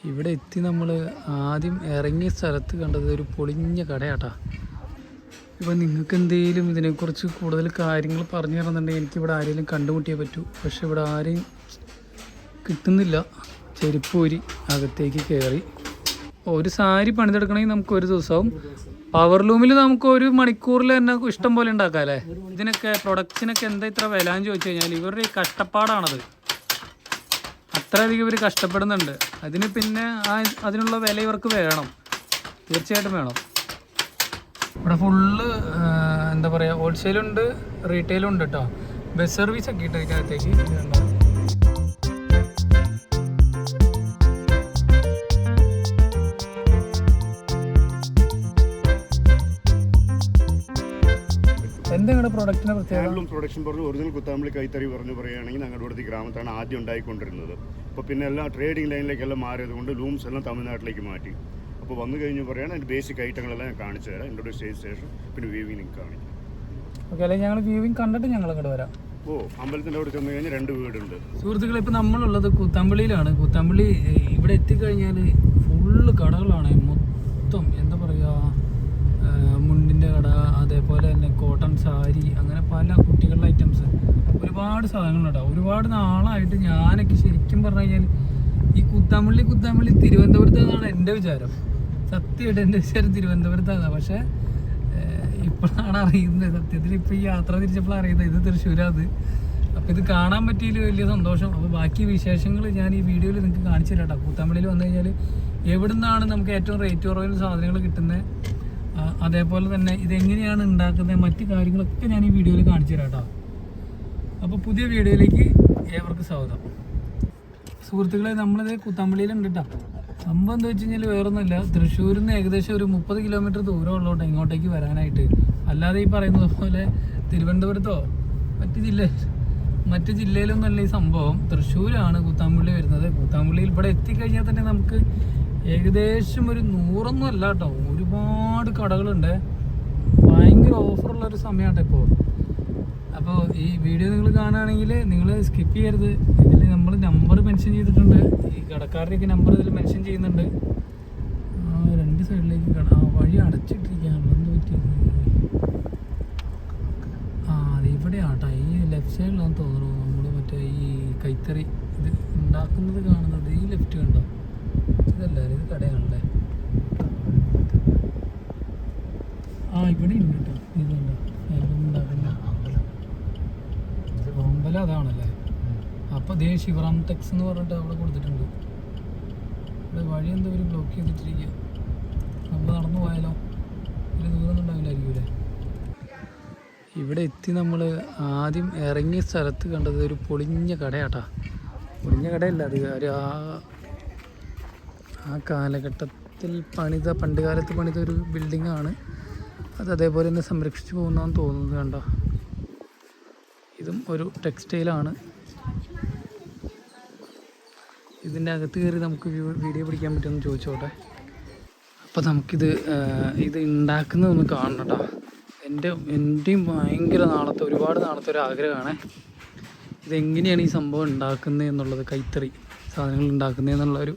ഇവിടെ എത്തി നമ്മൾ ആദ്യം ഇറങ്ങിയ സ്ഥലത്ത് കണ്ടത് ഒരു പൊളിഞ്ഞ കടയാട്ടാ. ഇപ്പം നിങ്ങൾക്ക് എന്തെങ്കിലും ഇതിനെക്കുറിച്ച് കൂടുതൽ കാര്യങ്ങൾ പറഞ്ഞു തരുന്നുണ്ടെങ്കിൽ എനിക്കിവിടെ ആരെങ്കിലും കണ്ടുമുട്ടിയേ പറ്റൂ. പക്ഷെ ഇവിടെ ആരെയും കിട്ടുന്നില്ല. ചെരുപ്പൂരി അകത്തേക്ക് കയറി. ഒരു സാരി പണിതെടുക്കണമെങ്കിൽ നമുക്ക് ഒരു ദിവസവും, പവർ ലൂമിൽ നമുക്ക് ഒരു മണിക്കൂറിൽ തന്നെ ഇഷ്ടം പോലെ ഉണ്ടാക്കാം അല്ലേ. ഇതിനൊക്കെ പ്രൊഡക്ട്സിനൊക്കെ എന്താ ഇത്ര വില എന്ന് ചോദിച്ചു കഴിഞ്ഞാൽ ഇവരുടെ ഈ കഷ്ടപ്പാടാണത്. അത്രയധികം ഇവർ കഷ്ടപ്പെടുന്നുണ്ട്. അതിന് പിന്നെ അതിനുള്ള വില ഇവർക്ക് വേണം, തീർച്ചയായിട്ടും വേണം. ഇവിടെ ഫുള്ള് എന്താ പറയുക, ഹോൾസെയിലുണ്ട്, റീറ്റെയിലും ഉണ്ട് കേട്ടോ. ബസ് സർവീസ് ഒക്കെ ഇട്ട് ഇതിനകത്തേക്ക് എന്താണ് പ്രൊഡക്റ്റിനെ പ്രത്യേകം? പ്രൊഡക്ഷൻ പറഞ്ഞു ഒറിജിനൽ കുത്താമ്പളി കൈത്തറി പറഞ്ഞു പറയുകയാണെങ്കിൽ ഞങ്ങളുടെ ഇവിടുത്തെ ഗ്രാമത്താണ് ആദ്യം ഉണ്ടായിക്കൊണ്ടിരുന്നത്. അപ്പോൾ പിന്നെ എല്ലാം ട്രേഡിംഗ് ലൈനിലേക്കെല്ലാം മാറിയത് കൊണ്ട് ലൂംസ് എല്ലാം തമിഴ്നാട്ടിലേക്ക് മാറ്റി. അപ്പോൾ വന്നു കഴിഞ്ഞ് പറയുകയാണ് അതിൻ്റെ ബേസിക് ഐറ്റങ്ങളെല്ലാം ഞാൻ കാണിച്ചു തരാം. ഇൻട്രൊഡ്യൂസ് ചെയ്ത ശേഷം പിന്നെ വീവിങ് നിങ്ങൾക്ക് കാണിക്കും. ഓക്കെ, അല്ലെങ്കിൽ ഞങ്ങൾ വ്യൂവിങ് കണ്ടിട്ട് ഞങ്ങൾ അങ്ങോട്ട് വരാം. അമ്പലത്തിൻ്റെ അവിടെ ചെന്ന് കഴിഞ്ഞാൽ 2 വീടുണ്ട്. സുഹൃത്തുക്കളെ, ഇപ്പോൾ നമ്മളുള്ളത് കൂത്താമ്പള്ളിയിലാണ്. കൂത്താമ്പള്ളി ഇവിടെ എത്തിക്കഴിഞ്ഞാൽ ഫുള്ള് കടകളാണ്. മൊത്തം എന്താ പറയുക, മുണ്ടിൻ്റെ കട, അതേപോലെ തന്നെ കോട്ടൺ സാരി, അങ്ങനെ പല കുട്ടികളുടെ ഐറ്റംസ്, ഒരുപാട് സാധനങ്ങളുണ്ടാവും. ഒരുപാട് നാളായിട്ട് ഞാനൊക്കെ ശരിക്കും പറഞ്ഞു കഴിഞ്ഞാൽ ഈ കൂത്താമ്പള്ളി തിരുവനന്തപുരത്താണ് എൻ്റെ വിചാരം. സത്യമായിട്ട് എൻ്റെ വിചാരം തിരുവനന്തപുരത്താണ്. പക്ഷേ ഇപ്പോഴാണ് അറിയുന്നത്, സത്യത്തിൽ ഇപ്പോൾ ഈ യാത്ര തിരിച്ചപ്പോൾ അറിയുന്നത് ഇത് തൃശ്ശൂരാണ്. അപ്പോൾ ഇത് കാണാൻ പറ്റിയതിൽ വലിയ സന്തോഷം. അപ്പോൾ ബാക്കി വിശേഷങ്ങൾ ഞാൻ ഈ വീഡിയോയിൽ നിങ്ങൾക്ക് കാണിച്ചു തരാം കേട്ടോ. കൂത്താമ്പള്ളിയിൽ വന്നു കഴിഞ്ഞാൽ എവിടെ നിന്നാണ് നമുക്ക് ഏറ്റവും റേറ്റ് കുറവിൽ സാധനങ്ങൾ കിട്ടുന്നത്, അതേപോലെ തന്നെ ഇതെങ്ങനെയാണ് ഉണ്ടാക്കുന്നത്, മറ്റു കാര്യങ്ങളൊക്കെ ഞാൻ ഈ വീഡിയോയിൽ കാണിച്ചു തരാം കേട്ടോ. അപ്പോൾ പുതിയ വീഡിയോയിലേക്ക് ഏവർക്കും സ്വാഗതം. സുഹൃത്തുക്കളെ, നമ്മളിത് കൂത്താമ്പള്ളിയിലുണ്ട് കേട്ടോ. സംഭവം എന്താ വെച്ച് കഴിഞ്ഞാൽ വേറൊന്നുമില്ല, തൃശ്ശൂരിൽ നിന്ന് ഏകദേശം ഒരു 30 കിലോമീറ്റർ ദൂരമുള്ളൂട്ടോ ഇങ്ങോട്ടേക്ക് വരാനായിട്ട്. അല്ലാതെ ഈ പറയുന്നത് പോലെ തിരുവനന്തപുരത്തോ മറ്റ് ജില്ലയിലൊന്നുമല്ല ഈ സംഭവം. തൃശ്ശൂരാണ് കൂത്താമ്പള്ളി വരുന്നത്. കൂത്താമ്പള്ളിയിൽ ഇവിടെ എത്തിക്കഴിഞ്ഞാൽ തന്നെ നമുക്ക് ഏകദേശം ഒരു 100 അല്ല കേട്ടോ, ഒരുപാട് കടകളുണ്ട്. ഭയങ്കര ഓഫറുള്ളൊരു സമയമാട്ടോ ഇപ്പോൾ. അപ്പോൾ ഈ വീഡിയോ നിങ്ങൾ കാണുകയാണെങ്കിൽ നിങ്ങൾ സ്കിപ്പ് ചെയ്യരുത്. ഇതിൽ നമ്മൾ നമ്പർ മെൻഷൻ ചെയ്തിട്ടുണ്ട്, ഈ കടക്കാരുടെയൊക്കെ നമ്പർ ഇതിൽ മെൻഷൻ ചെയ്യുന്നുണ്ട്. 2 സൈഡിലേക്ക് വഴി അടച്ചിട്ടിരിക്കുകയാണ്. എന്ത് പറ്റിയത്? അത് ഇവിടെയാട്ടോ, ഈ ലെഫ്റ്റ് സൈഡിലാണെന്ന് തോന്നുന്നു. നമ്മൾ മറ്റേ ഈ കൈത്തറി ഇത് ഉണ്ടാക്കുന്നത് കാണുന്നത് ഈ ലെഫ്റ്റ് കണ്ടോ? ഇതല്ല, ഇത് കടയാണല്ലേ. ഇവിടെ ഉണ്ട് കേട്ടോ. ഇതുണ്ടോ ഉണ്ടാക്കുന്ന അമ്പലം അതാണല്ലേ. അപ്പോൾ ദേ ശിവറാം ടെക്സ് എന്ന് പറഞ്ഞിട്ട് അവിടെ കൊടുത്തിട്ടുണ്ട്. ഇവിടെ വഴി എന്താ ഒരു ബ്ലോക്ക് ചെയ്തിട്ടിരിക്കുക. നമ്മൾ നടന്നു പോയാലോ? ഇതിൽ ദൂരം ഉണ്ടാവില്ലായിരിക്കും. ഇവിടെ എത്തി നമ്മൾ ആദ്യം ഇറങ്ങിയ സ്ഥലത്ത് കണ്ടത് ഒരു പൊളിഞ്ഞ കടയാട്ടാ. പൊളിഞ്ഞ കടയല്ല, അത് ഒരു ആ കാലഘട്ടത്തിൽ പണ്ട് കാലത്ത് പണിത ഒരു ബിൽഡിങ്ങാണ്. അത് അതേപോലെ തന്നെ സംരക്ഷിച്ചു പോകുന്നതെന്ന് തോന്നുന്നത് കണ്ടോ. ഇതും ഒരു ടെക്സ്റ്റൈലാണ്. ഇതിൻ്റെ അകത്ത് കയറി നമുക്ക് വീഡിയോ പിടിക്കാൻ പറ്റുമെന്ന് ചോദിച്ചോട്ടെ. അപ്പോൾ നമുക്കിത് ഉണ്ടാക്കുന്നതൊന്ന് കാണണം കേട്ടോ. എൻ്റെയും ഭയങ്കര ഒരുപാട് നാളത്തെ ഒരു ആഗ്രഹമാണ്. ഇതെങ്ങനെയാണ് ഈ സംഭവം ഉണ്ടാക്കുന്നത് എന്നുള്ളത്, കൈത്തറി സാധനങ്ങൾ ഉണ്ടാക്കുന്നത് എന്നുള്ളൊരു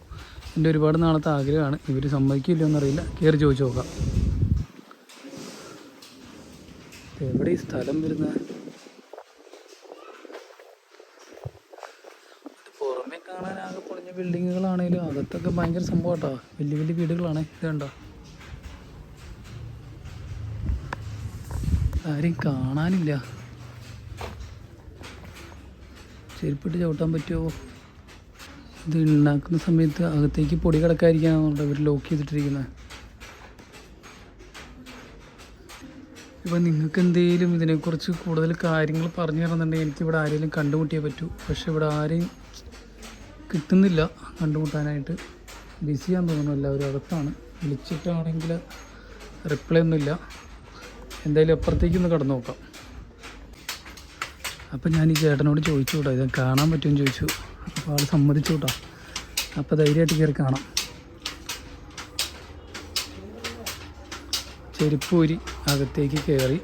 എൻ്റെ ഒരുപാട് നാളത്തെ ആഗ്രഹമാണ്. ഇവർ സമ്മതിക്കില്ലോ എന്നറിയില്ല. കയറി ചോദിച്ചു നോക്കാം. എവിടെ ഈ സ്ഥലം വരുന്നത്? പുറമെ കാണാൻ ആകെ പൊളിഞ്ഞ ബിൽഡിങ്ങുകളാണേലും അകത്തൊക്കെ ഭയങ്കര സംഭവം കേട്ടോ. വലിയ വലിയ വീടുകളാണ്. ഇത് കണ്ടോ, ആരെയും കാണാനില്ല. ചെരുപ്പിട്ട് ചവിട്ടാൻ പറ്റുമോ? ഇത് ഉണ്ടാക്കുന്ന സമയത്ത് അകത്തേക്ക് പൊടി കിടക്കാതിരിക്കാനാണ് ഇവർ ലോക്ക് ചെയ്തിട്ടിരിക്കുന്നത്. ഇപ്പം നിങ്ങൾക്ക് എന്തെങ്കിലും ഇതിനെക്കുറിച്ച് കൂടുതൽ കാര്യങ്ങൾ പറഞ്ഞു തരുന്നുണ്ടെങ്കിൽ എനിക്കിവിടെ ആരെങ്കിലും കണ്ടുമുട്ടിയേ പറ്റൂ. പക്ഷെ ഇവിടെ ആരെയും കിട്ടുന്നില്ല കണ്ടുമുട്ടാനായിട്ട്. ബിസിയാന്ന് തോന്നുന്നു, എല്ലാവരും അകത്താണ്. വിളിച്ചിട്ടാണെങ്കിൽ റിപ്ലൈ ഒന്നുമില്ല. എന്തായാലും അപ്പുറത്തേക്കൊന്ന് കടന്നു നോക്കാം. അപ്പം ഞാൻ ഈ ചേട്ടനോട് ചോദിച്ചു കേട്ടോ, ഇത് കാണാൻ പറ്റുമെന്ന് ചോദിച്ചു. അപ്പോൾ ആൾ സമ്മതിച്ചു കേട്ടോ. അപ്പോൾ ധൈര്യമായിട്ട് കയറി കാണാം. ചെരുപ്പൂരി അകത്തേക്ക് കയറി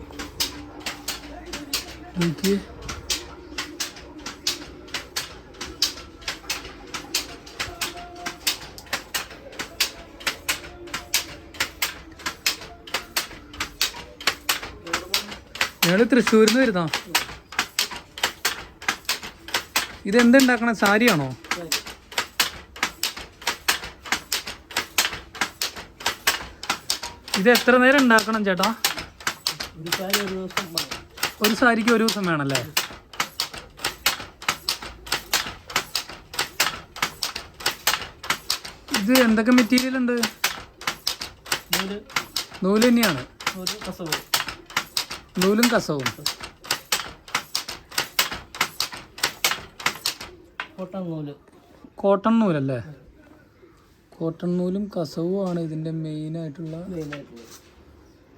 എനിക്ക് ഞങ്ങൾ തൃശ്ശൂരിൽ നിന്ന് വരുന്നോ? ഇതെന്തുണ്ടാക്കണ സാരിയാണോ? ഇത് എത്ര നേരം ഉണ്ടാക്കണം ചേട്ടാ? ഒരു സാരിക്ക് ഒരു ദിവസം വേണമല്ലേ? ഇത് എന്തൊക്കെ മെറ്റീരിയൽ ഉണ്ട്? നൂല് തന്നെയാണ്. നൂലും കസവും. കോട്ടൺ നൂലല്ലേ? കോട്ടൺ നൂലും കസവും ആണ് ഇതിൻ്റെ മെയിനായിട്ടുള്ള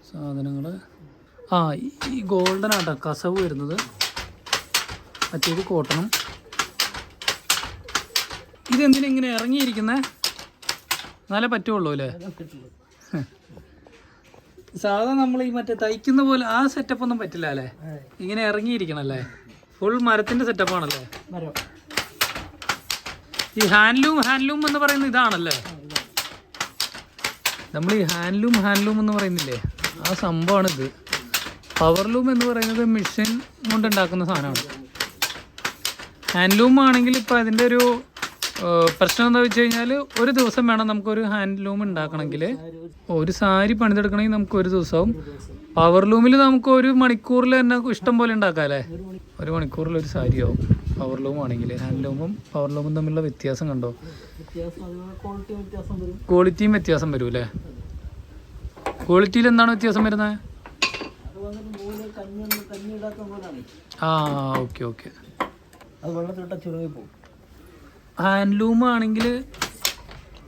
സാധനങ്ങൾ. ആ, ഈ ഗോൾഡൻ ആട്ടോ കസവ് വരുന്നത്, മറ്റേത് കോട്ടണും. ഇതെന്തിനാ ഇങ്ങനെ ഇറങ്ങിയിരിക്കുന്നേ? എന്നാലേ പറ്റുള്ളൂ അല്ലേ? സാധാ നമ്മൾ ഈ മറ്റേ തയ്ക്കുന്ന പോലെ ആ സെറ്റപ്പ് ഒന്നും പറ്റില്ല അല്ലേ? ഇങ്ങനെ ഇറങ്ങിയിരിക്കണല്ലേ? ഫുൾ മരത്തിന്റെ സെറ്റപ്പാണല്ലേ? ഈ ഹാൻഡ്ലൂം എന്ന് പറയുന്നത് ഇതാണല്ലേ? നമ്മൾ ഈ ഹാൻഡ്ലൂം എന്ന് പറയുന്നില്ലേ, ആ സംഭവമാണിത്. പവർലൂം എന്ന് പറയുന്നത് മെഷീൻ കൊണ്ടുണ്ടാക്കുന്ന സാധനമാണ്. ഹാൻഡ്ലൂം ആണെങ്കിൽ ഇപ്പോൾ അതിൻ്റെ ഒരു പ്രശ്നം എന്താ വെച്ച് കഴിഞ്ഞാൽ, ഒരു ദിവസം വേണം നമുക്കൊരു ഹാൻഡ്ലൂം ഉണ്ടാക്കണമെങ്കിൽ. ഒരു സാരി പണിതെടുക്കണമെങ്കിൽ നമുക്ക് ഒരു ദിവസവും. പവർലൂമിൽ നമുക്ക് ഒരു മണിക്കൂറിൽ തന്നെ ഇഷ്ടം പോലെ ഉണ്ടാക്കാം അല്ലേ? ഒരു മണിക്കൂറിൽ ഒരു സാരിയാവും പവർലൂം ആണെങ്കിൽ. ഹാൻഡ്ലൂമും പവർലൂമും തമ്മിലുള്ള വ്യത്യാസം കണ്ടോ? ക്വാളിറ്റിയും വ്യത്യാസം വരും അല്ലേ? ക്വാളിറ്റിയിൽ എന്താണ് വ്യത്യാസം വരുന്നത്? ആ, ഓക്കെ. ഹാൻഡ്ലൂം ആണെങ്കിൽ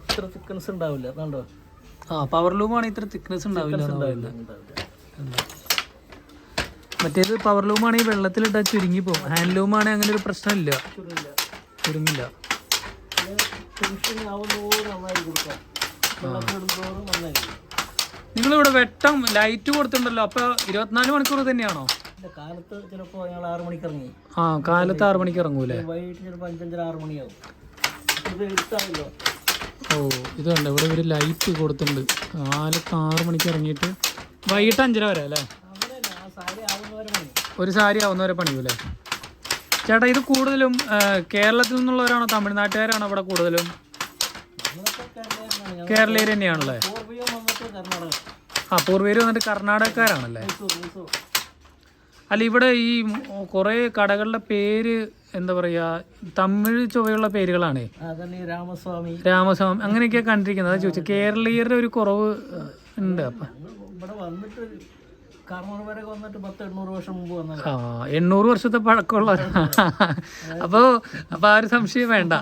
ഇത്ര തിക്നെസ് ഉണ്ടാവില്ല. പവർലൂം ആണെങ്കിൽ ഇത്ര തിക്നെസ് ഉണ്ടാവില്ല. മറ്റേത് പവർലൂം ആണെങ്കിൽ വെള്ളത്തിലിട്ടാൽ ചുരുങ്ങി പോകും. ഹാൻഡ്ലൂം ആണെങ്കിൽ അങ്ങനെ ഒരു പ്രശ്നമില്ല, ചുരുങ്ങില്ല. നിങ്ങളിവിടെ വെട്ടം ലൈറ്റ് കൊടുത്തിട്ടുണ്ടല്ലോ, അപ്പൊ 24 മണിക്കൂർ തന്നെയാണോ? കാലത്ത് ചിലപ്പോൾ ഞങ്ങൾ 6 മണിക്ക് ഇറങ്ങി. ആ, കാലത്ത് 6 മണിക്ക് ഇറങ്ങൂലേ? വൈകിട്ട് ചിലപ്പോൾ 5:30-6 മണിയാവും. ഇത് എടുത്താണല്ലോ. ഓ, ഇത് കണ്ടോ, ഇവിടെ ഒരു ലൈറ്റ് കൊടുത്തിട്ടുണ്ട്. കാലത്ത് 6 മണിക്ക് ഇറങ്ങിയിട്ട് വൈകിട്ട് 5:30 വരെ അല്ലേ? ഒരു സാരി ആവുന്നവരെ പണിയൂലേ? ചേട്ടാ, ഇത് കൂടുതലും കേരളത്തിൽ നിന്നുള്ളവരാണോ തമിഴ്നാട്ടുകാരാണോ ഇവിടെ കൂടുതലും? കേരളീയർ തന്നെയാണല്ലേ? ആ, പൂർവീകർ വന്നിട്ട് കർണാടകക്കാരാണല്ലേ? അല്ല, ഇവിടെ ഈ കുറേ കടകളുടെ പേര് എന്താ പറയാ, തമിഴ് ചുവയുള്ള പേരുകളാണ്. രാമസ്വാമി അങ്ങനെയൊക്കെയാ കണ്ടിരിക്കുന്നത്. അതാ ചോദിച്ചത്, കേരളീയരുടെ ഒരു കുറവ് ഉണ്ട്. അപ്പം ഇവിടെ വന്നിട്ട് 800 വർഷം മുമ്പ് വന്ന 800 വർഷത്തെ പഴക്കമുള്ള. അപ്പോൾ ആ ഒരു സംശയം വേണ്ട.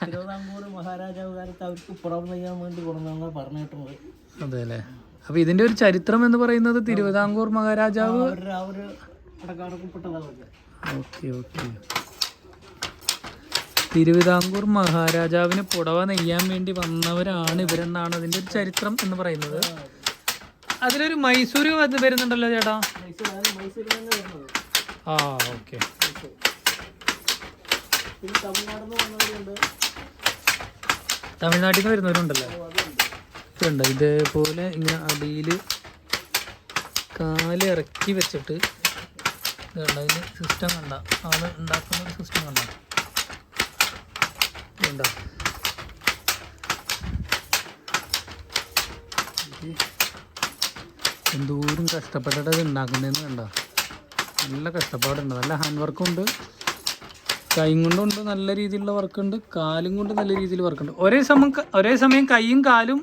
തിരുവിതാംകൂർ മഹാരാജാവ് കാലത്ത് അവർക്ക് പുറം ചെയ്യാൻ വേണ്ടി കൊണ്ടുവന്നാണ് പറഞ്ഞിട്ടുള്ളത്. അതെ അല്ലേ? അപ്പോൾ ഇതിൻ്റെ ഒരു ചരിത്രം എന്ന് പറയുന്നത് തിരുവിതാംകൂർ മഹാരാജാവ്. ഓക്കെ. തിരുവിതാംകൂർ മഹാരാജാവിന് പുടവ നെയ്യാൻ വേണ്ടി വന്നവരാണ് ഇവരെന്നാണ് അതിൻ്റെ ഒരു ചരിത്രം എന്ന് പറയുന്നത്. അതിലൊരു മൈസൂര് വരുന്നുണ്ടല്ലോ ചേട്ടാ? ആ, ഓക്കെ. തമിഴ്നാട്ടിൽ നിന്ന് വരുന്നവരുണ്ടല്ലോ. ഇതുണ്ട്, ഇതേപോലെ ഇങ്ങനെ അടിയിൽ കാല് ഇറക്കി വെച്ചിട്ട് ഇതുണ്ട്. അതിന് സിസ്റ്റം കണ്ട, ആള് ഉണ്ടാക്കുന്ന ഒരു സിസ്റ്റം കണ്ട. ഇതുണ്ടോ? എന്തോരം കഷ്ടപ്പെട്ടിട്ട് അത് ഉണ്ടാക്കുന്നതെന്ന് കണ്ട. നല്ല കഷ്ടപ്പാടുണ്ട്, നല്ല ഹാൻഡ് വർക്കും ഉണ്ട്, കൈ കൊണ്ടുണ്ട് നല്ല രീതിയിലുള്ള വർക്കുണ്ട്, കാലും കൊണ്ട് നല്ല രീതിയിൽ വർക്കുണ്ട്. ഒരേ സമയം കൈയും കാലും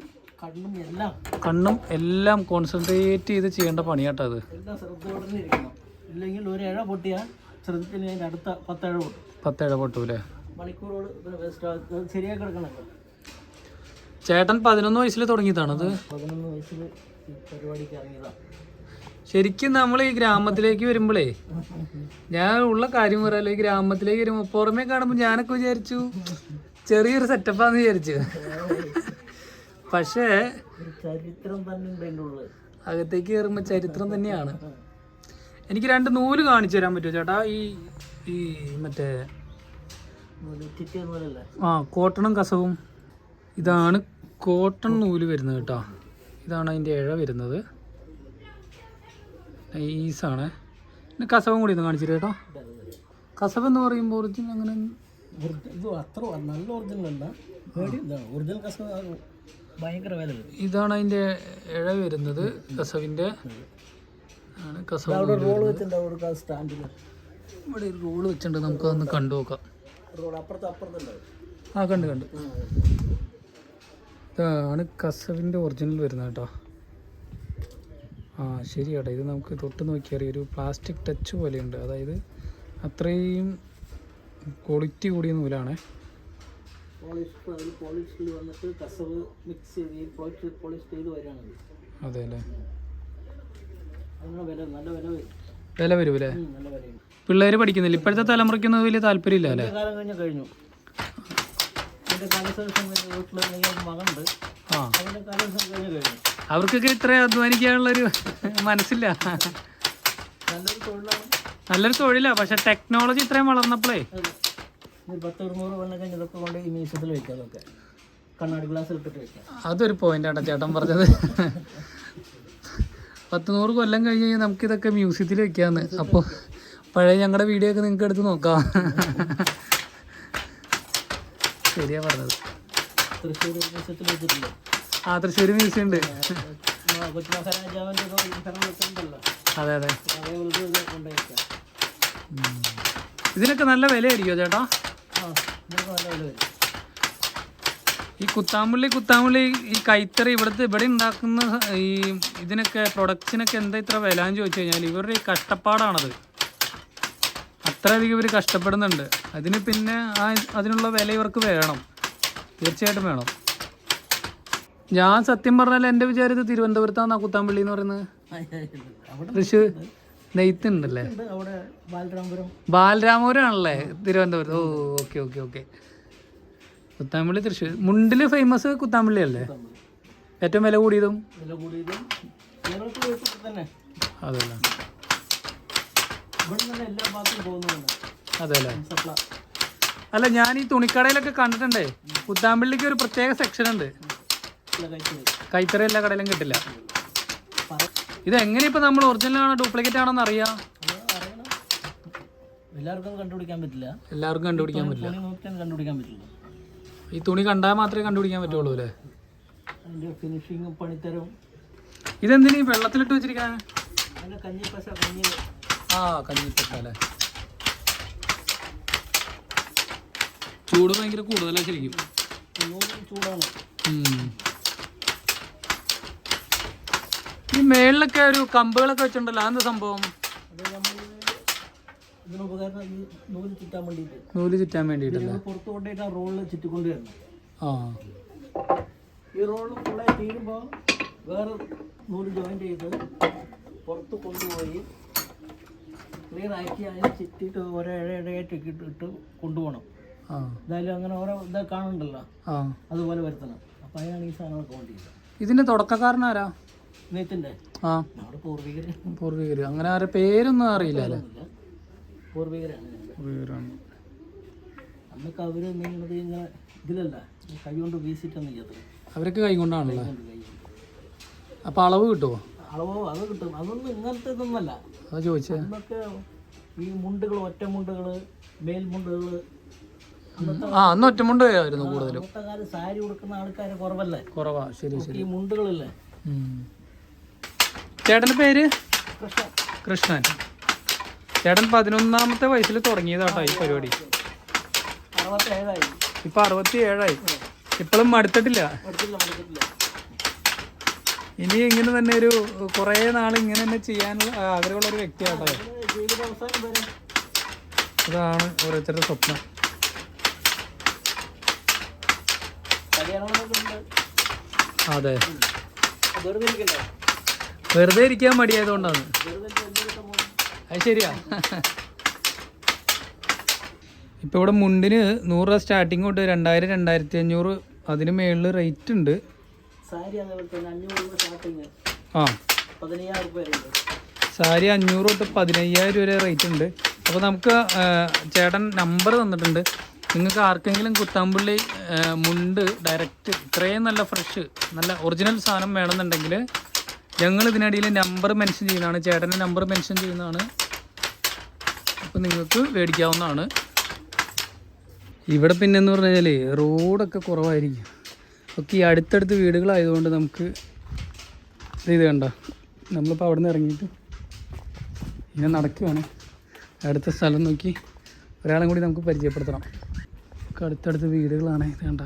കണ്ണും എല്ലാം കോൺസെൻട്രേറ്റ് ചെയ്ത് ചെയ്യേണ്ട പണിയാട്ടോ അത്. ഇല്ലെങ്കിൽ ഒരു ഇഴ പൊട്ടിയാൽ ശ്രദ്ധിച്ചില്ലെങ്കിൽ അടുത്ത 10 ഇഴ പൊട്ടും. 10 ഇഴ പൊട്ടൂലേ? മണിക്കൂറോട് ശരിയാക്കി കിടക്കണല്ലോ. ചേട്ടൻ 11 വയസ്സിൽ തുടങ്ങിയതാണത്? 11 വയസ്സിൽ പരിപാടിക്ക് ഇറങ്ങിയതാണ്. ശരിക്കും നമ്മൾ ഈ ഗ്രാമത്തിലേക്ക് വരുമ്പോഴേ, ഞാൻ ഉള്ള കാര്യം പറയാലോ, ഈ ഗ്രാമത്തിലേക്ക് വരുമ്പോൾ പുറമേ കാണുമ്പോൾ ഞാനൊക്കെ വിചാരിച്ചു ചെറിയൊരു സെറ്റപ്പാന്ന് വിചാരിച്ചു. പക്ഷേ ചരിത്രം തന്നെ അകത്തേക്ക് കയറുമ്പോൾ ചരിത്രം തന്നെയാണ്. എനിക്ക് 2 നൂല് കാണിച്ചു തരാൻ പറ്റുമോ ചേട്ടാ? ഈ മറ്റേ കോട്ടണും കസവും. ഇതാണ് കോട്ടൺ നൂല് വരുന്നത് കേട്ടോ. ഇതാണ് അതിൻ്റെ ഇഴ വരുന്നത്. നൈസാണ്. പിന്നെ കസവും കൂടി ഒന്ന് കാണിച്ചിട്ട് കേട്ടോ. കസവ് എന്ന് പറയുമ്പോൾ ഒറിജിനൽ അങ്ങനെ ഇത് അത്ര നല്ല ഒറിജിനൽ അല്ല, ഒറിജിനൽ കസവ് ഭയങ്കര വില വരും. ഇതാണ് അതിൻ്റെ ഇഴ വരുന്നത് കസവിൻ്റെ ആണ്. കസവ് റോള് വെച്ചിട്ടുണ്ട് അവിടെ സ്റ്റാൻഡിൽ. ഇവിടെ ഒരു റോള് വെച്ചിട്ടുണ്ട്, നമുക്കതൊന്ന് കണ്ടു നോക്കാം. റോഡ് അപ്പുറത്തുണ്ടാവും. ആ കണ്ട് ഇതാണ് കസവിൻ്റെ ഒറിജിനൽ വരുന്നത് കേട്ടോ. ആ ശരി ചേട്ടാ, ഇത് നമുക്ക് തൊട്ട് നോക്കിയറിയാം ഒരു പ്ലാസ്റ്റിക് ടച്ച് പോലെയുണ്ട്. അതായത് അത്രയും ക്വാളിറ്റി കൂടിയ നൂലാണ്. പോളിഷിൽ വന്നിട്ട് കസവ് മിക്സ് ചെയ്ത് പോളിഷ് ചെയ്ത് വരികയാണ്. അതെ അല്ലേ, അതിനുള്ള വില നല്ല വില വരും. വില വരും അല്ലേ? നല്ല വിലയും. പിള്ളേർ പഠിക്കുന്നില്ല, ഇപ്പോഴത്തെ തലമുറയ്ക്കൊന്നും വലിയ താല്പര്യമില്ല അല്ലേ? കാലം കഴിഞ്ഞു. എൻ്റെ കാലശേഷം വീട്ടിലെങ്കിൽ മകനുണ്ട്, ആ അതിൻ്റെ കാലശേഷം കഴിഞ്ഞു. അവർക്കൊക്കെ ഇത്ര അധ്വാനിക്കാനുള്ളൊരു മനസ്സില്ല. നല്ലൊരു തൊഴിലാണ്, നല്ലൊരു തൊഴിലാണ്. പക്ഷെ ടെക്നോളജി ഇത്രയും വളർന്നപ്പോഴേ 10-200 വെള്ളം കഴിഞ്ഞതൊക്കെ കൊണ്ട് ഈ മ്യൂസിയത്തിൽ വയ്ക്കാം. അതൊക്കെ കണ്ണാടി ഗ്ലാസ് ഇട്ടിട്ട് വയ്ക്കാം. അതൊരു പോയിന്റാണ് ചേട്ടൻ പറഞ്ഞത്. 100 കൊല്ലം കഴിഞ്ഞ് കഴിഞ്ഞാൽ നമുക്കിതൊക്കെ മ്യൂസിയത്തിൽ വെക്കാമെന്ന്. അപ്പോൾ പഴയ ഞങ്ങളുടെ വീഡിയോ ഒക്കെ നിങ്ങൾക്ക് എടുത്ത് നോക്കാം. ശരിയാ പറഞ്ഞത്. തൃശ്ശൂർ മ്യൂസിയത്തിൽ വെച്ചിട്ടില്ല. ആ തൃശ്ശൂർ മ്യൂസിയം ഉണ്ട്. കൊച്ചു മഹാരാജാവിൻ്റെ വെച്ചിട്ടുണ്ടല്ലോ. അതെ അതെ. അതേപോലെ കൊണ്ടുവയ്ക്കാം. ഇതിനൊക്കെ നല്ല വിലയായിരിക്കുമോ ചേട്ടാ? ആ ഇതിനൊക്കെ നല്ല വില വരും. ഈ കുത്താമ്പുള്ളി ഈ കൈത്തറി ഇവിടെ ഉണ്ടാക്കുന്ന ഈ ഇതിനൊക്കെ പ്രൊഡക്ട്സിനൊക്കെ എന്താ ഇത്ര വില എന്ന് ചോദിച്ചു കഴിഞ്ഞാൽ ഇവരുടെ ഈ കഷ്ടപ്പാടാണത്. അത്രയധികം ഇവർ കഷ്ടപ്പെടുന്നുണ്ട്. അതിന് പിന്നെ അതിനുള്ള വില ഇവർക്ക് വേണം, തീർച്ചയായിട്ടും വേണം. ഞാൻ സത്യം പറഞ്ഞാൽ എൻ്റെ വിചാരം ഇത് തിരുവനന്തപുരത്താണ് കുത്താമ്പള്ളി എന്ന് പറയുന്നത്. തൃശ്ശൂർ നെയ്ത്ത് ഉണ്ടല്ലേ? അവിടെ ബാലരാമപുരമാണല്ലേ തിരുവനന്തപുരം? ഓ okay okay okay. Kuthampully Thrissur. മുണ്ടിൽ ഫേമസ് കുത്താമ്പള്ളി അല്ലേ? ഏറ്റവും വില കൂടിയതും അതല്ലേ? അതെല്ലേ? അല്ല, ഞാൻ ഈ തുണിക്കടയിലൊക്കെ കണ്ടിട്ടുണ്ടേ, കുത്താമ്പള്ളിക്ക് ഒരു പ്രത്യേക സെക്ഷൻ ഉണ്ട്. കൈത്തറി എല്ലാ കടയിലും കിട്ടില്ല. ഇതെങ്ങനെ ഇപ്പൊ നമ്മൾ ഒറിജിനൽ ആണോ ഡ്യൂപ്ലിക്കേറ്റ് ആണോന്ന് അറിയാം? എല്ലാവർക്കും കണ്ടുപിടിക്കാൻ പറ്റില്ല. കണ്ടുപിടിക്കാൻ പറ്റില്ല. ഈ തുണി കണ്ടാൽ മാത്രമേ കണ്ടുപിടിക്കാൻ പറ്റുള്ളൂ അല്ലേ? അതിന്റെ ഫിനിഷിങ്ങും പണിത്തരവും. ഇതെന്തിനീ വെള്ളത്തിലിട്ട് വെച്ചിരിക്കാൻ? കഞ്ഞിപ്പശ കഞ്ഞിപ്പശ അല്ലേ? ചൂട് ഭയങ്കര കൂടുതലാ ശരിക്കും. ചൂടാണ്. ഈ മേളിലൊക്കെ ഒരു കമ്പുകളൊക്കെ വെച്ചിട്ടുണ്ടല്ലോ, അതെന്താ സംഭവം? നൂല് ചുറ്റാൻ വേണ്ടിട്ടല്ലേ? പുറത്ത് കൊണ്ടിട്ട് ആ റോളിൽ ചുറ്റിക്കൊണ്ട് വരണം. ഈ റോള് ഫുള്ളായി തീരുമ്പോൾ വേറെ നൂല് ജോയിൻ ചെയ്ത് പുറത്ത് കൊണ്ടുപോയി ക്ലിയർ ആക്കി അതിന് ചുറ്റിയിട്ട് ഓരോ ഇടയായിട്ട് ഇട്ട് കൊണ്ടുപോകണം. എന്തായാലും അങ്ങനെ ഓരോ ഇതാ കാണുന്നുണ്ടല്ലോ, അതുപോലെ വരുത്തണം. അപ്പം അതിനാണ് ഈ സാധനങ്ങളൊക്കെ കൊണ്ടിരിക്കുന്നത്. ഇതിന്റെ തുടക്കക്കാരനാരാ? നെയ്ത്തിന്റെ നമ്മുടെ പൂർവികര്. അങ്ങനെ ആരുടെ പേരൊന്നും അറിയില്ല. പൂർവികരാണ്. അന്നൊക്കെ അവര് നീങ്ങുന്നത് ഇങ്ങനെ ഇതിലല്ല, കൈ കൊണ്ട് വീശിട്ടൊന്നും ചെയ്യാത്തത്. അവരൊക്കെ കൈ കൊണ്ടാണല്ലോ. അപ്പൊ അളവ് കിട്ടുമോ? അത് കിട്ടും. അതൊന്നും ഇങ്ങനത്തെ ഇതൊന്നല്ല. അത് ചോദിച്ചേ. അന്നൊക്കെ ഈ മുണ്ടുകൾ, ഒറ്റമുണ്ടുകള്, മേൽമുണ്ടുകള്. അന്ന് ഒറ്റമുണ്ട് ആയിരുന്നു കൂടുതലും. സാരി കൊടുക്കുന്ന ആൾക്കാര് കുറവാ. ശരി. ഈ മുണ്ടുകളല്ലേ. ചേട്ടന്റെ പേര്? കൃഷ്ണൻ. ചേട്ടൻ 11ാമത്തെ വയസ്സിൽ തുടങ്ങിയതാട്ടോ ഈ പരിപാടി. ഇപ്പൊ 67ആയി. ഇപ്പോഴും മടുത്തിട്ടില്ല. ഇനി ഇങ്ങനെ തന്നെ ഒരു കുറേ നാൾ ഇങ്ങനെ തന്നെ ചെയ്യാനുള്ള ആഗ്രഹമുള്ള ഒരു വ്യക്തിയാട്ടോ. അതാണ് ഓരോരുത്തരുടെ സ്വപ്നം. അതെ, വെറുതെ ഇരിക്കാൻ മടിയായതുകൊണ്ടാണ്. അത് ശരിയാ. ഇപ്പൊ ഇവിടെ മുണ്ടിന് 100 രൂപ സ്റ്റാർട്ടിങ് തൊട്ട് 2000, 2500 അതിന് മേളിൽ റേറ്റ് ഉണ്ട്. സാരി 500 തൊട്ട് 15000 വരെ റേറ്റ് ഉണ്ട്. അപ്പോൾ നമുക്ക് ചേട്ടൻ നമ്പർ തന്നിട്ടുണ്ട്. നിങ്ങൾക്ക് ആർക്കെങ്കിലും കുത്താമ്പുള്ളി മുണ്ട് ഡയറക്റ്റ് ഇത്രയും നല്ല ഫ്രഷ് നല്ല ഒറിജിനൽ സാധനം വേണമെന്നുണ്ടെങ്കിൽ ഞങ്ങൾ ഇതിനിടയിൽ നമ്പർ മെൻഷൻ ചെയ്യുന്നതാണ്, ചേട്ടൻ്റെ നമ്പർ മെൻഷൻ ചെയ്യുന്നതാണ്. അപ്പോൾ നിങ്ങൾക്ക് മേടിക്കാവുന്നതാണ്. ഇവിടെ പിന്നെ എന്ന് പറഞ്ഞു കഴിഞ്ഞാൽ റോഡൊക്കെ കുറവായിരിക്കും. ഒക്കെ ഈ അടുത്തടുത്ത് വീടുകളായതുകൊണ്ട് നമുക്ക് ഇത് കണ്ട, നമ്മളിപ്പോൾ അവിടെ നിന്ന് ഇറങ്ങിയിട്ട് ഇങ്ങനെ നടക്കുകയാണ്. അടുത്ത സ്ഥലം നോക്കി ഒരാളും കൂടി നമുക്ക് പരിചയപ്പെടുത്തണം. ഒക്കെ അടുത്തടുത്ത് വീടുകളാണ്. ഇത് കണ്ട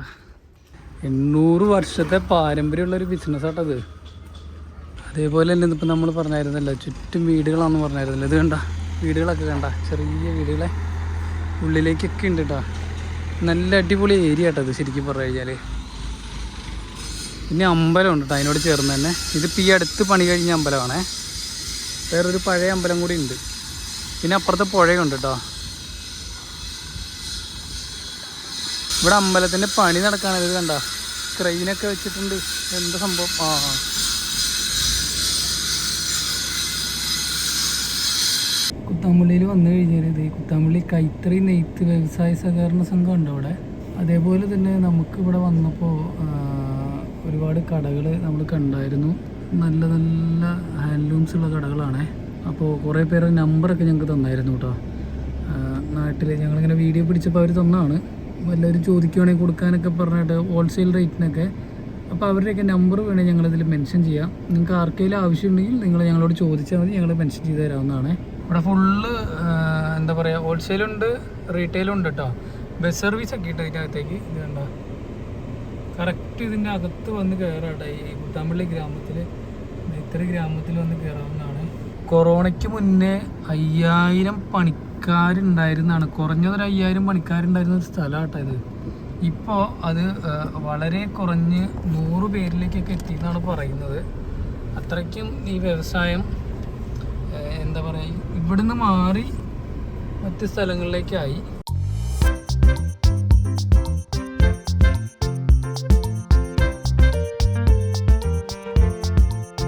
800 വർഷത്തെ പാരമ്പര്യമുള്ളൊരു ബിസിനസ്സാട്ടത്. അതേപോലെ തന്നെ ഇതിപ്പോൾ നമ്മൾ പറഞ്ഞായിരുന്നല്ലോ ചുറ്റും വീടുകളാണെന്ന് പറഞ്ഞായിരുന്നല്ലോ. ഇത് കണ്ട വീടുകളൊക്കെ കണ്ട, ചെറിയ വീടുകളെ ഉള്ളിലേക്കൊക്കെ ഉണ്ട് കേട്ടോ. നല്ല അടിപൊളി ഏരിയ കേട്ടോ ഇത് ശരിക്കും പറഞ്ഞു കഴിഞ്ഞാൽ. പിന്നെ അമ്പലമുണ്ട് കേട്ടോ അതിനോട് ചേർന്ന് തന്നെ. ഇതിപ്പോൾ ഈ അടുത്ത് പണി കഴിഞ്ഞ അമ്പലമാണേ. വേറൊരു പഴയ അമ്പലം കൂടി ഉണ്ട്. പിന്നെ അപ്പുറത്തെ പുഴയുണ്ട് കേട്ടോ. ഇവിടെ അമ്പലത്തിൻ്റെ പണി നടക്കുകയാണ്. ഇത് കണ്ട ക്രെയിനൊക്കെ വെച്ചിട്ടുണ്ട്. എന്താ സംഭവം? കുത്താമ്പള്ളിയിൽ വന്നു കഴിഞ്ഞാൽ ഇത് കുത്താമ്പള്ളി കൈത്തറി നെയ്ത്ത് വ്യവസായ സഹകരണ സംഘം ഉണ്ട് അവിടെ. അതേപോലെ തന്നെ നമുക്കിവിടെ വന്നപ്പോൾ ഒരുപാട് കടകൾ നമ്മൾ കണ്ടായിരുന്നു. നല്ല നല്ല ഹാൻഡ്ലൂംസ് ഉള്ള കടകളാണേ. അപ്പോൾ കുറേ പേര് നമ്പറൊക്കെ ഞങ്ങൾക്ക് തന്നായിരുന്നു കേട്ടോ. നാട്ടിൽ ഞങ്ങളിങ്ങനെ വീഡിയോ പിടിച്ചപ്പോൾ അവർ തന്നതാണ്. വല്ലവരും ചോദിക്കുകയാണെങ്കിൽ കൊടുക്കാനൊക്കെ പറഞ്ഞിട്ട് ഹോൾസെയിൽ റേറ്റിനൊക്കെ. അപ്പോൾ അവരുടെയൊക്കെ നമ്പർ വേണമെങ്കിൽ ഞങ്ങളിതിൽ മെൻഷൻ ചെയ്യാം. നിങ്ങൾക്ക് ആർക്കെങ്കിലും ആവശ്യമുണ്ടെങ്കിൽ നിങ്ങൾ ഞങ്ങളോട് ചോദിച്ചാൽ മതി, ഞങ്ങൾ മെൻഷൻ ചെയ്ത് തരാവുന്നതാണ്. ഇവിടെ ഫുള്ള് എന്താ പറയുക, ഹോൾസെയിലുണ്ട് റീറ്റെയിലും ഉണ്ട് കേട്ടോ. ബസ് സർവീസ് ഒക്കെ ഇട്ട് ഇതിനകത്തേക്ക്. ഇത് കണ്ടോ കറക്റ്റ് ഇതിൻ്റെ അകത്ത് വന്ന് കയറാട്ടോ. ഈ കുത്താമ്പള്ളി ഗ്രാമത്തിൽ, ഇത്ര ഗ്രാമത്തിൽ വന്ന് കയറാവുന്നതാണ്. കൊറോണയ്ക്ക് മുന്നേ 5000 പണിക്കാരുണ്ടായിരുന്നതാണ്. കുറഞ്ഞതൊരു 5000 പണിക്കാരുണ്ടായിരുന്ന ഒരു സ്ഥലമാട്ടോ ഇത്. ഇപ്പോൾ അത് വളരെ കുറഞ്ഞ് 100 പേരിലേക്കൊക്കെ എത്തിയെന്നാണ് പറയുന്നത്. അത്രയ്ക്കും ഈ വ്യവസായം എന്താ പറയുക ഇവിടുന്ന് മാറി മറ്റ് സ്ഥലങ്ങളിലേക്കായി.